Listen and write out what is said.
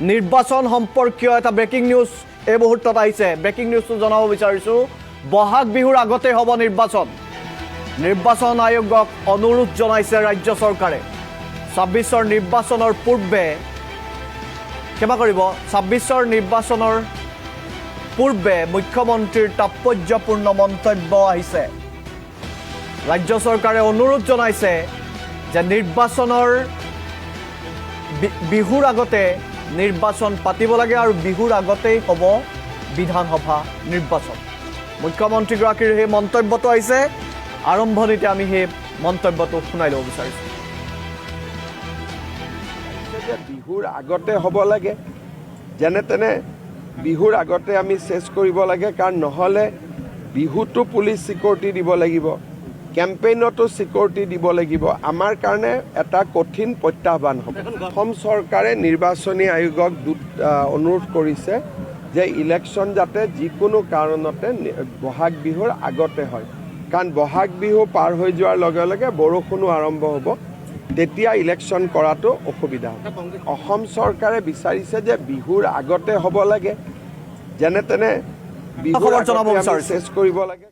নিৰ্বাচন সম্পৰ্কীয় এটা ব্ৰেকিং নিউজ এই মুহূৰ্তত আহিছে। ব্ৰেকিং নিউজটো জনাব বিচাৰিছোঁ, বহাগ বিহুৰ আগতে হ'ব নিৰ্বাচন। নিৰ্বাচন আয়োগক অনুৰোধ জনাইছে ৰাজ্য চৰকাৰে। ২৬ৰ নিৰ্বাচনৰ পূৰ্বে ক্ষমা কৰিব, ২৬ৰ নিৰ্বাচনৰ পূৰ্বে মুখ্যমন্ত্ৰীৰ তাৎপৰ্যপূৰ্ণ মন্তব্য আহিছে। ৰাজ্য চৰকাৰে অনুৰোধ জনাইছে যে নিৰ্বাচনৰ বিহুৰ আগতে নিৰ্বাচন পাতিব লাগে আৰু বিহুৰ আগতেই হ'ব বিধানসভা নিৰ্বাচন। মুখ্যমন্ত্ৰীগৰাকীৰ সেই মন্তব্যটো আহিছে। আৰম্ভণিতে আমি সেই মন্তব্যটো শুনাই ল'ব বিচাৰিছোঁ। বিহুৰ আগতে হ'ব লাগে, যেনে তেনে বিহুৰ আগতে আমি চেছ কৰিব লাগে, কাৰণ নহ'লে বিহুতো পুলিচ ছিকিউৰিটি দিব লাগিব, কেম্পেইনতো ছিকিউৰিটি দিব লাগিব। আমাৰ কাৰণে এটা কঠিন প্ৰত্যাহ্বান হ'ব। অসম চৰকাৰে নিৰ্বাচনী আয়োগক অনুৰোধ কৰিছে যে ইলেকশ্যন যাতে যিকোনো কাৰণতে বহাগ বিহুৰ আগতে হয়, কাৰণ বহাগ বিহু পাৰ হৈ যোৱাৰ লগে লগে বৰষুণো আৰম্ভ হ'ব, তেতিয়া ইলেকশ্যন কৰাটো অসুবিধা হ'ব। অসম চৰকাৰে বিচাৰিছে যে বিহুৰ আগতে হ'ব লাগে, যেনে তেনে বিহুৰ আগতে আমি চেছ কৰিব লাগে।